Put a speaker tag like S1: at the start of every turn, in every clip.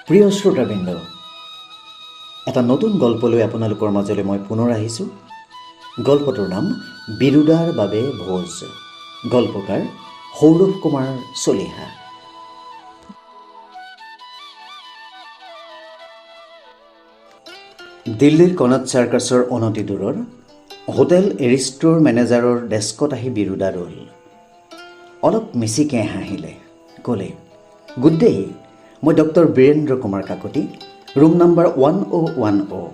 S1: প্ৰিয় শ্ৰোতাবৃন্দ, এটা নতুন গল্প লৈ আপোনালোকৰ মাজলৈ মই পুনৰ আহিছোঁ। গল্পটোৰ নাম বিৰুদাৰ বাবে ভোজ। গল্পকাৰ সৌৰভ কুমাৰ চলিহা। দিল্লীৰ কনট চাৰ্কাছৰ অনতি দূৰৰ হোটেল এৰিষ্ট্ৰৰ মেনেজাৰৰ ডেস্কত আহি বিৰুদা ৰ'ল। অলপ মিচিকে হাঁহিলে, ক'লে, গুড ডে, মই doctor Birendra Kumar Kakati, room number 1010।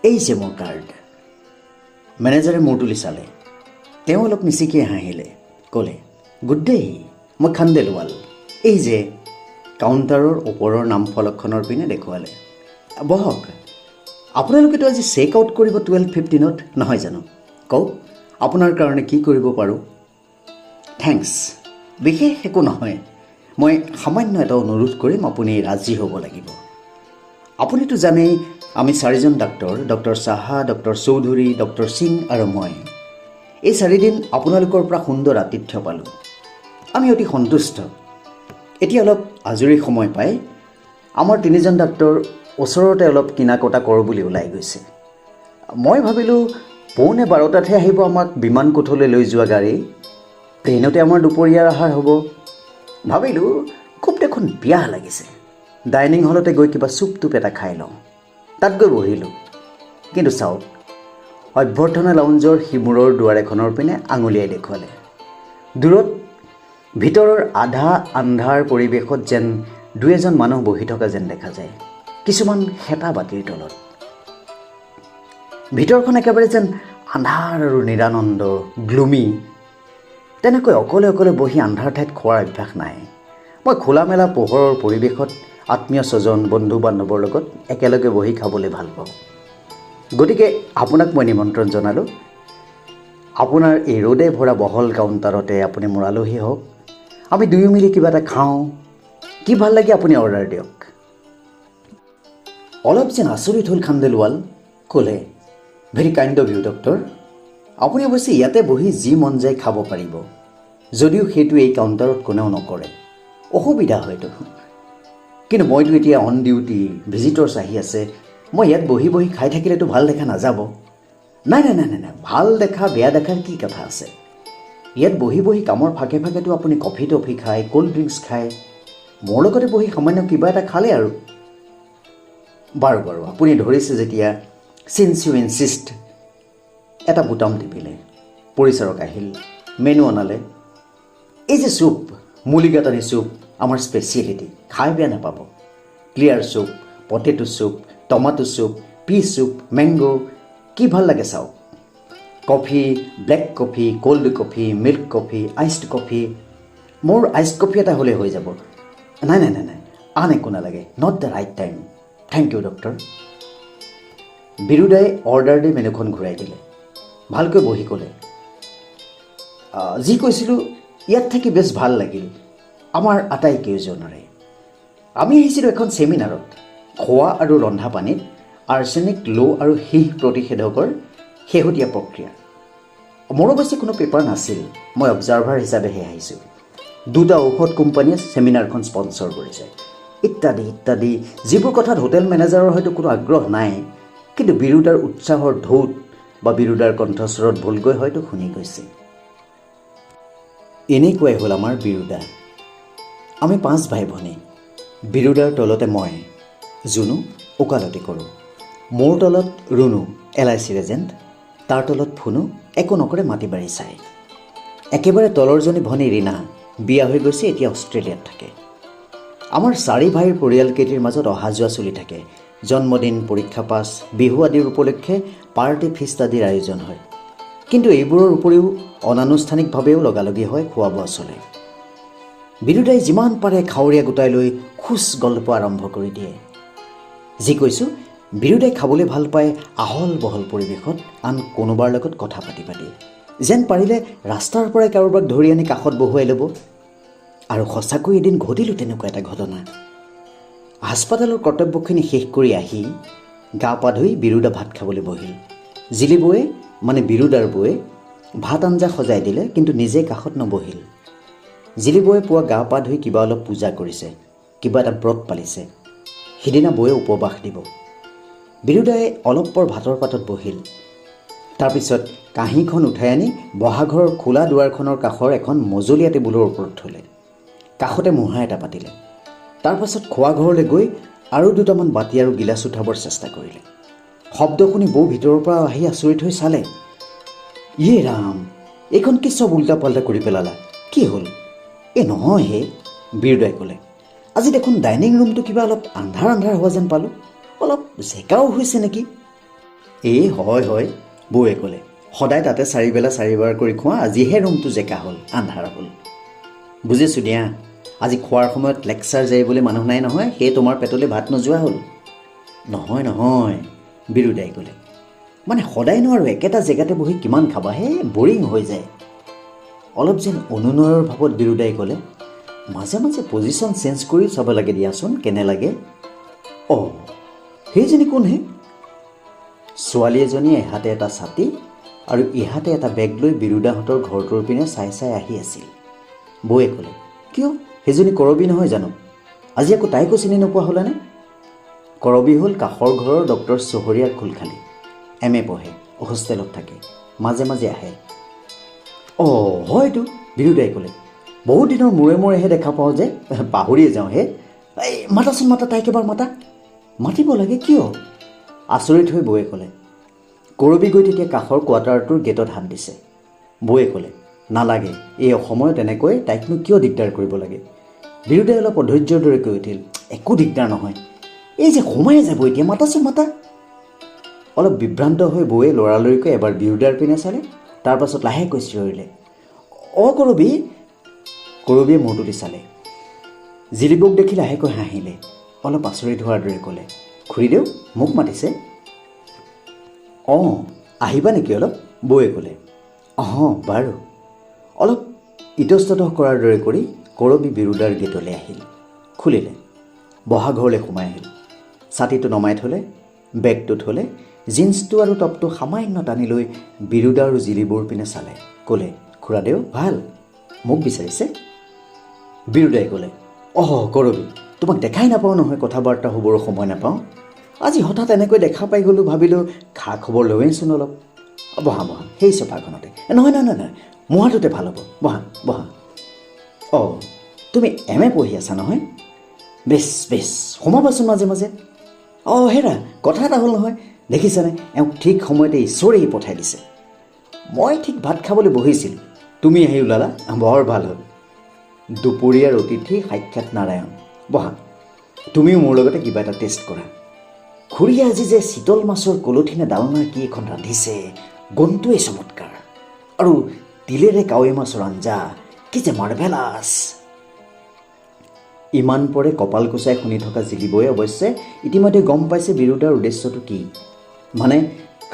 S1: এই যে মোৰ কাৰ্ড। মেনেজাৰে মূৰ তুলি চালে। তেওঁ অলপ মিচিকিয়ে হাঁহিলে, ক'লে, গুড ডে, মই খান্দেলৱাল। এই যে কাউণ্টাৰৰ ওপৰৰ নামফলকখনৰ পিনে দেখুৱালে। বহক, আপোনালোকেতো আজি চেক আউট কৰিব 12:15 নহয় জানো? কওক, আপোনাৰ কাৰণে কি কৰিব পাৰোঁ? থেংকছ, বিশেষ একো নহয়। মই সামান্য এটা অনুৰোধ কৰিম, আপুনি ৰাজি হ'ব লাগিব। আপুনিতো জানেই আমি 4জন doctor Saha, doctor Chowdhury, doctor Singh আৰু মই এই 4 দিন আপোনালোকৰ পৰা সুন্দৰ আতিথ্য পালোঁ। আমি অতি সন্তুষ্ট। এতিয়া অলপ আজৰি সময় পাই আমাৰ 3জন ডাক্তৰ ওচৰতে অলপ কিনা কটা কৰোঁ বুলি ওলাই গৈছে। মই ভাবিলোঁ 11:15 আহিব আমাক বিমান কোঠলৈ লৈ যোৱা গাড়ী। ট্ৰেইনতে আমাৰ দুপৰীয়াৰ আহাৰ হ'ব। ভাবিলোঁ খুব দেখোন পিয়াহ লাগিছে, ডাইনিং হলতে গৈ কিবা চুপ টুপ এটা খাই লওঁ। তাত গৈ বহিলোঁ। কিন্তু চাওক, অভ্যৰ্থনা লাউঞ্জৰ সিমূৰৰ দুৱাৰ এখনৰ পিনে আঙুলিয়াই দেখুৱালে। দূৰত ভিতৰৰ আধা আন্ধাৰ পৰিৱেশত যেন 2-এজন মানুহ বহি থকা যেন দেখা যায়, কিছুমান হেতা বাতিৰ তলত। ভিতৰখন একেবাৰে যেন আন্ধাৰ আৰু নিৰানন্দ, গ্লুমি। তেনেকৈ অকলে অকলে বহি আন্ধাৰ ঠাইত খোৱাৰ অভ্যাস নাই। মই খোলা মেলা পোহৰৰ পৰিৱেশত আত্মীয় স্বজন, বন্ধু বান্ধৱৰ লগত একেলগে বহি খাবলৈ ভাল পাওঁ। গতিকে আপোনাক মই নিমন্ত্ৰণ জনালোঁ। আপোনাৰ এই ৰ'দে ভৰা বহল কাউণ্টাৰতে আপুনি মোৰ আলহী হওক, আমি দুয়ো মিলি কিবা এটা খাওঁ। কি ভাল লাগে আপুনি অৰ্ডাৰ দিয়ক। অলপ যেন আচৰিত হ'ল খান্দেলৱাল। ক'লে, very kind of you doctor. আপুনি অৱশ্যে ইয়াতে বহি যি মন যায় খাব পাৰিব, যদিও সেইটো এই কাউণ্টাৰত কোনেও নকৰে। অসুবিধা হয়তো, কিন্তু মইতো এতিয়া অন ডিউটি, ভিজিটৰ্ছ আহি আছে। মই ইয়াত বহি বহি খাই থাকিলেতো ভাল দেখা নাযাব। নাই নাই নাই নাই নাই, ভাল দেখা বেয়া দেখাৰ কি কথা আছে? ইয়াত বহি বহি কামৰ ফাঁকে ফাঁকেতো আপুনি কফি টফি খায়, ক'ল্ড ড্ৰিংকছ খায়। মোৰ লগতে বহি সামান্য কিবা এটা খালে আৰু। বাৰু বাৰু, আপুনি ধৰিছে যেতিয়া, চিন্স ইউ ইনচিষ্ট। এটা বুটাম টিপিলে। পৰিচাৰক আহিল, মেনু অনালে। এই যে চুপ, মুলিগাটানি চুপ আমাৰ স্পেচিয়েলিটি, খাই বেয়া নাপাব। ক্লিয়াৰ চুপ, পটেটো চুপ, টমাটো চুপ, পি চুপ, মেংগো, কি ভাল লাগে চাওক। Coffee, black coffee, cold coffee, milk coffee, iced coffee. মোৰ আইচড কফি এটা হ'লে হৈ যাব। নাই নাই নাই নাই, আন একো নালাগে। Not the right time. Thank you doctor. বিৰুদাই অৰ্ডাৰ দি মেনুখন ঘূৰাই দিলে। ভালকৈ বহি ক'লে, যি কৈছিলোঁ ইয়াত থাকি বেছ ভাল লাগিল আমাৰ আটাইকেইজনৰে। আমি আহিছিলোঁ এখন ছেমিনাৰত, খোৱা আৰু ৰন্ধা পানীত আৰ্ছেনিক, লো আৰু সীহ প্ৰতিষেধকৰ শেহতীয়া প্ৰক্ৰিয়া। মোৰ অৱশ্যে কোনো পেপাৰ নাছিল, মই অবজাৰ্ভাৰ হিচাপেহে আহিছোঁ। 2টা ঔষধ কোম্পানীয়ে ছেমিনাৰখন স্পনচৰ কৰিছে, ইত্যাদি ইত্যাদি, যিবোৰ কথাত হোটেল মেনেজাৰৰ হয়তো কোনো আগ্ৰহ নাই, কিন্তু বিৰুদাৰ উৎসাহৰ ঢৌত বা বিৰুদাৰ কণ্ঠস্বৰত ভুলকৈ হয়তো শুনি গৈছে। এনেকুৱাই হ'ল আমাৰ বিৰুদা। আমি 5 ভাই ভনী। বিৰুদাৰ তলতে মই, জুনু, ওকালতি কৰোঁ। মোৰ তলত ৰুণু, LIC এজেণ্ট। তাৰ তলত ফুনু, একো নকৰে মাটি বাৰী চাই। একেবাৰে তলৰজনী ভনী ৰীণা, বিয়া হৈ গৈছে, এতিয়া অষ্ট্ৰেলিয়াত থাকে। আমাৰ 4 ভাইৰ পৰিয়ালকেইটিৰ মাজত অহা যোৱা চলি থাকে। জন্মদিন, পৰীক্ষা পাছ, বিহু আদিৰ উপলক্ষে পাৰ্টি ফিষ্ট আদিৰ আয়োজন হয়। কিন্তু এইবোৰৰ উপৰিও অনানুষ্ঠানিকভাৱেও লগালগি হয়, খোৱা বোৱা চলে। বিৰুদাই যিমান পাৰে খাৱৰীয়া গোটাই লৈ খোজ গল্প আৰম্ভ কৰি দিয়ে। যি কৈছোঁ, বিৰুদাই খাবলৈ ভাল পায় আহল বহল পৰিৱেশত আন কোনোবাৰ লগত কথা পাতি পাতি, যেন পাৰিলে ৰাস্তাৰ পৰাই কাৰোবাক ধৰি আনি কাষত বহুৱাই ল'ব। আৰু সঁচাকৈ এদিন ঘটিলোঁ তেনেকুৱা এটা ঘটনা। হাস্পাতালৰ কৰ্তব্যখিনি শেষ কৰি আহি গা পা ধুই বিৰুদা ভাত খাবলৈ বহিল। জিলি বৌয়ে, মানে বিৰুদাৰ বৌয়ে, ভাত আঞ্জা সজাই দিলে, কিন্তু নিজে কাষত নবহিল। জিলি বৌয়ে পুৱা গা পা ধুই কিবা অলপ পূজা কৰিছে, কিবা এটা ব্ৰত পালিছে। সিদিনা বৌয়ে উপবাস দিব। বিৰুদাই অলপ পৰ ভাতৰ পাতত বহিল। তাৰপিছত কাঁহীখন উঠাই আনি বহাঘৰৰ খোলা দুৱাৰখনৰ কাষৰ এখন মজলীয়া টেবুলৰ ওপৰত থ'লে। কাষতে মুঢ়া এটা পাতিলে। তাৰপাছত খোৱাঘৰলৈ গৈ আৰু দুটামান বাতি আৰু গিলাচ উঠাবৰ চেষ্টা কৰিলে। শব্দ শুনি বৌ ভিতৰৰ পৰা আহি আচৰিত হৈ চালে। ইয়ে ৰাম, এইখন কি চব উল্টা পাল্টা কৰি পেলালা? কি হ'ল? এই নহয় হে, বিৰুদাই ক'লে। আজি দেখোন ডাইনিং ৰুমটো কিবা অলপ আন্ধাৰ আন্ধাৰ হোৱা যেন পালোঁ। অলপ জেকাও হৈছে নেকি? এই হয় হয়, বৌয়ে ক'লে। সদায় তাতে চাৰিবেলা চাৰিবাৰ কৰি খোৱা, আজিহে ৰুমটো জেকা হ'ল, আন্ধাৰ হ'ল। বুজিছোঁ দিয়া, আজি খোৱাৰ সময়ত লেকচাৰ যাৰিবলৈ মানুহ নাই নহয়, সেয়ে তোমাৰ পেটলৈ ভাত নোযোৱা হ'ল। নহয় নহয়, বিৰুদাই ক'লে। মানে সদায়নো আৰু একেটা জেগাতে বহি কিমান খাবা হে, বৰিং হৈ যায়। অলপ যেন অনুনয়ৰ ভাৱত বিৰুদাই ক'লে, মাজে মাজে পজিশ্যন চেঞ্জ কৰি চাব লাগে দিয়াচোন, কেনে লাগে। অঁ, সেইজনী কোন হে? ছোৱালী এজনীয়ে এহাতে এটা ছাতি আৰু ইহাতে এটা বেগ লৈ বিৰুদাহঁতৰ ঘৰটোৰ পিনে চাই চাই আহি আছিল। বৌয়ে ক'লে, কিয়, সেইজনী কৰবী নহয় জানো? আজি আকৌ তাইকো চিনি নোপোৱা হ'লানে? কৰবী হ'ল কাষৰ ঘৰৰ ডক্টৰ চহৰীয়াৰ খুলখালী। MA পঢ়ে, হোষ্টেলত থাকে, মাজে মাজে আহে। অঁ হয়তো, বিৰুদাই ক'লে। বহুত দিনৰ মূৰে মূৰেহে দেখা পাওঁ যে, পাহৰিয়ে যাওঁ হে। এই মাতাচোন, মাতা, তাইক এবাৰ মাতা। মাতিব লাগে কিয়? আচৰিত হৈ বৌয়ে ক'লে। কৰবী গৈ তেতিয়া কাষৰ কোৱাৰ্টাৰটোৰ গেটত হাত দিছে। বৌয়ে ক'লে, নালাগে, এই অসময়ত এনেকৈ তাইকনো কিয় দিগদাৰ কৰিব লাগে? বিৰুদাই অলপ অধৈৰ্যৰ দৰে কৈ উঠিল, একো দিগদাৰ নহয়, এই যে সোমাই যাব এতিয়া, মাতাচোন মাতা। অলপ বিভ্ৰান্ত হৈ বৌয়ে লৰালৰিকৈ এবাৰ বিৰুদাৰ পিনে চালে, তাৰপাছত লাহেকৈ চিঞৰিলে, অঁ কৰবী। কৰবীয়ে মূৰ তুলি চালে। জিলিবক দেখি লাহেকৈ হাঁহিলে। অলপ আচৰিত হোৱাৰ দৰে ক'লে, খুৰীদেউ, মোক মাতিছে? অঁ, আহিবা নেকি অলপ? বৌয়ে ক'লে। অঁ বাৰু। অলপ ইতস্ততঃ কৰাৰ দৰে কৰি কৰবী বিৰুদাৰ গেটলৈ আহিল। খুলিলে। বহাঘৰলৈ সোমাই আহিল। ছাতিটো নমাই থ'লে, বেগটো থ'লে, জিন্সটো আৰু টপটো সামান্য টানি লৈ বিৰুদা আৰু জিলিবৰ পিনে চালে। ক'লে, খুৰাদেউ ভাল, মোক বিচাৰিছে? বিৰুদাই ক'লে, অহ কৰবী, তোমাক দেখাই নাপাওঁ নহয়, কথা বাৰ্তা হ'বৰো সময় নাপাওঁ। আজি হঠাৎ এনেকৈ দেখা পাই গ'লোঁ, ভাবিলোঁ খা খবৰ লৈছোন অলপ। বহা বহা, সেই চোফাখনতে। নহয় নহয় নহয়, মুহাটোতে ভাল হ'ব, বহা বহা। অঁ, তুমি MA পঢ়ি আছা নহয়? বেছ বেছ, সোমাবাচোন মাজে মাজে। অঁ হেৰা, কথা এটা হ'ল নহয়, দেখিছানে, এওঁক ঠিক সময়তে ঈশ্বৰেই পঠাই দিছে। মই ঠিক ভাত খাবলৈ বহিছিলোঁ, তুমি আহি ওলালা, বৰ ভাল হ'ল। দুপৰীয়াৰ অতিথি সাক্ষাৎ নাৰায়ণ। বহা, তুমিও মোৰ লগতে কিবা এটা টেষ্ট কৰা। খুৰীয়ে আজি যে চিতল মাছৰ কলঠি নে ডালনা কি এখন ৰান্ধিছে, গন্তুৱে চমৎকাৰ। আৰু তিলেৰে কাৱৈ মাছৰ আঞ্জা, কি যে মাৰ্ভেলাছ। ইমান পৰে কপাল কুচাই শুনি থকা জিলিবই অৱশ্যে ইতিমধ্যে গম পাইছে বিৰুদাৰ উদ্দেশ্যটো কি, মানে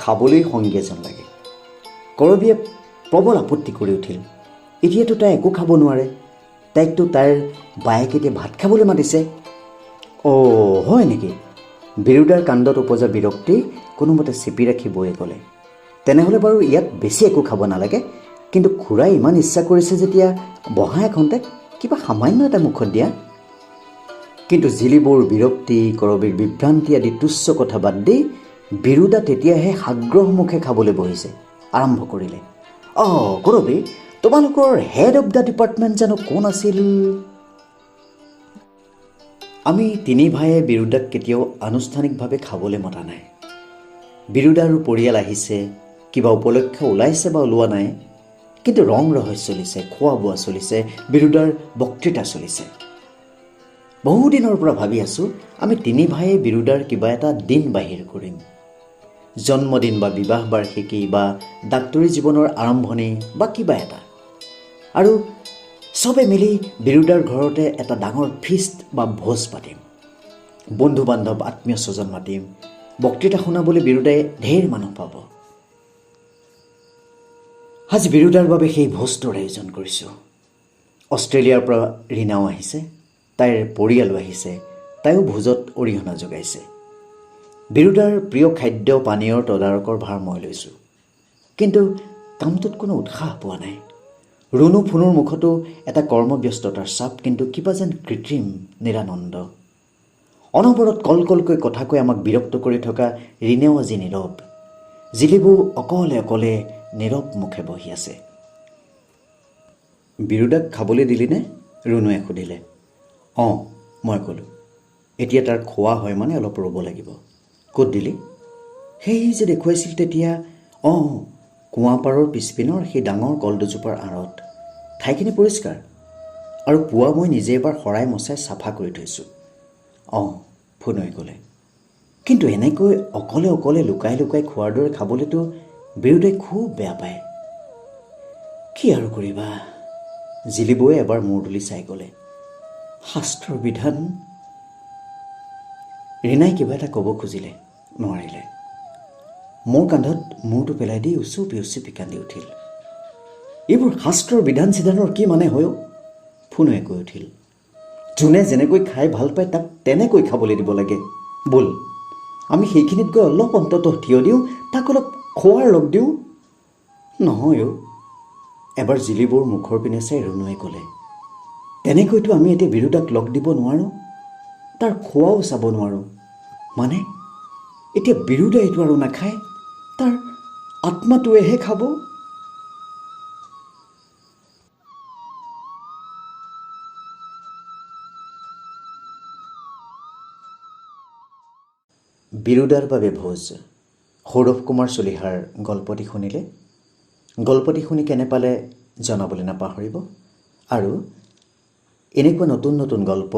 S1: খাবলৈ সংগী এজন লাগে। কৰবীয়ে প্ৰবল আপত্তি কৰি উঠিল, এতিয়াতো তাই একো খাব নোৱাৰে, তাইকতো তাইৰ বায়েকে ভাত খাবলৈ মাতিছে। অঁ হয় নেকি? বিৰুদাৰ কাণ্ডত উপজা বিৰক্তি কোনোমতে চেপি ৰাখি বৌয়ে ক'লে, তেনেহ'লে বাৰু ইয়াত বেছি একো খাব নালাগে, কিন্তু খুৰাই ইমান ইচ্ছা কৰিছে যেতিয়া বহা এখনতে, কিবা সামান্য এটা মুখত দিয়া। কিন্তু জিলিবৰ বিৰক্তি, কৰবীৰ বিভ্ৰান্তি আদি তুচ্ছ কথা বাদ দি বিৰুদা তেতিয়াহে সাগ্ৰহমুখে খাবলৈ বহিছে, আৰম্ভ কৰিলে। অঁ কৰবী, তোমালোকৰ হেড অৱ দ্য ডিপাৰ্টমেণ্ট জানো কোন আছিল? আমি তিনি ভাইয়ে বিৰুদাক কেতিয়াও আনুষ্ঠানিকভাৱে খাবলৈ মতা নাই। বিৰুদা আৰু পৰিয়াল আহিছে, কিবা উপলক্ষ ওলাইছে বা ওলোৱা নাই, কিন্তু ৰং ৰহস্য চলিছে, খোৱা বোৱা চলিছে, বিৰুদাৰ বক্তৃতা চলিছে। বহুদিনৰ পৰা ভাবি আছোঁ আমি তিনি ভাইয়ে বিৰুদাৰ কিবা এটা দিন বাহিৰ কৰিম। জন্মদিন বা বিবাহ বাৰ্ষিকী বা ডাক্তৰী জীৱনৰ আৰম্ভণি বা কিবা এটা, আৰু চবে মিলি বিৰুদাৰ ঘৰতে এটা ডাঙৰ ফিষ্ট বা ভোজ পাতিম। বন্ধু বান্ধৱ আত্মীয় স্বজন মাতিম, বক্তৃতা শুনাবলৈ বিৰুদাই ঢেৰ মানুহ পাব। আজি বিৰুদাৰ বাবে সেই ভোজটোৰ আয়োজন কৰিছোঁ। অষ্ট্ৰেলিয়াৰ পৰা ৰীনাও আহিছে, তাইৰ পৰিয়ালো আহিছে, তাইও ভোজত অৰিহণা যোগাইছে। বিৰুদাৰ প্ৰিয় খাদ্য পানীয়ৰ তদাৰকৰ ভাৰ মই লৈছোঁ, কিন্তু কামটোত কোনো উৎসাহ পোৱা নাই। ৰুণু ফুনুৰ মুখতো এটা কৰ্মব্যস্ততাৰ চাপ, কিন্তু কিবা যেন কৃত্ৰিম নিৰানন্দ। অনবৰত কলকৈ কথা কৈ আমাক বিৰক্ত কৰি থকা ৰিনেও আজি নীৰৱ। জিলিবু অকলে অকলে নীৰৱ মুখে বহি আছে। বিৰুদাক খাবলৈ দিলিনে? ৰুণুৱে সুধিলে। অঁ, মই ক'লোঁ। এতিয়া তাৰ খোৱা হয় মানে অলপ ৰ'ব লাগিব। ক'ত দিলি? সেই যে দেখুৱাইছিল তেতিয়া। অঁ, কুঁৱাপাৰৰ পিছপিনৰ সেই ডাঙৰ কল দুজোপাৰ আঁৰত। ঠাইখিনি পৰিষ্কাৰ আৰু পুৱা মই নিজে এবাৰ সৰাই মচাই চাফা কৰি থৈছোঁ। অঁ, ফুনুৱে ক'লে। কিন্তু এনেকৈ অকলে অকলে লুকাই লুকাই খোৱাৰ দৰে খাবলৈতো বিৰুদাই খুব বেয়া পায়। কি আৰু কৰিবা? জিলিবুৱে এবাৰ মূৰ তুলি চাই ক'লে। শাস্ত্ৰৰ বিধান। ৰীণাই কিবা এটা ক'ব খুজিলে, নোৱাৰিলে। মোৰ কান্ধত মূৰটো পেলাই দি উচুপি উচুপি কান্দি উঠিল। এইবোৰ শাস্ত্ৰৰ বিধান চিধানৰ কি মানে হয়? ফুনুৱে কৈ উঠিল। যোনে যেনেকৈ খাই ভাল পায় তাক তেনেকৈ খাবলৈ দিব লাগে। ব'ল, আমি সেইখিনিত গৈ অলপ অন্ততঃ থিয় দিওঁ, তাক অলপ খোৱাৰ লগ দিওঁ। নহয় অ', এবাৰ জিলিবুৰ মুখৰ পিনে চাই ৰুণুৱে ক'লে। তেনেকৈতো আমি এতিয়া বিৰুদাক লগ দিব নোৱাৰোঁ, তাৰ খোৱাও চাব নোৱাৰোঁ। মানে এতিয়া বিৰুদাই এইটো আৰু নাখায়, তাৰ আত্মাটোৱেহে খাব। বিৰুদাৰ বাবে ভোজ। সৌৰভ কুমাৰ চলিহাৰ গল্পটি শুনিলে। গল্পটি শুনি কেনে পালে জনাবলৈ নাপাহৰিব। আৰু এনেকুৱা নতুন নতুন গল্প,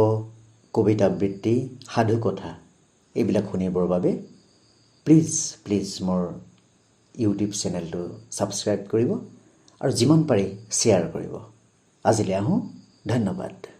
S1: কবিতা আবৃত্তি, সাধু কথা এইবিলাক শুনিবৰ বাবে প্লিজ মোৰ ইউটিউব চেনেলটো ছাবস্ক্ৰাইব কৰিব আৰু যিমান পাৰি শ্বেয়াৰ কৰিব। আজিলৈ আহোঁ, ধন্যবাদ।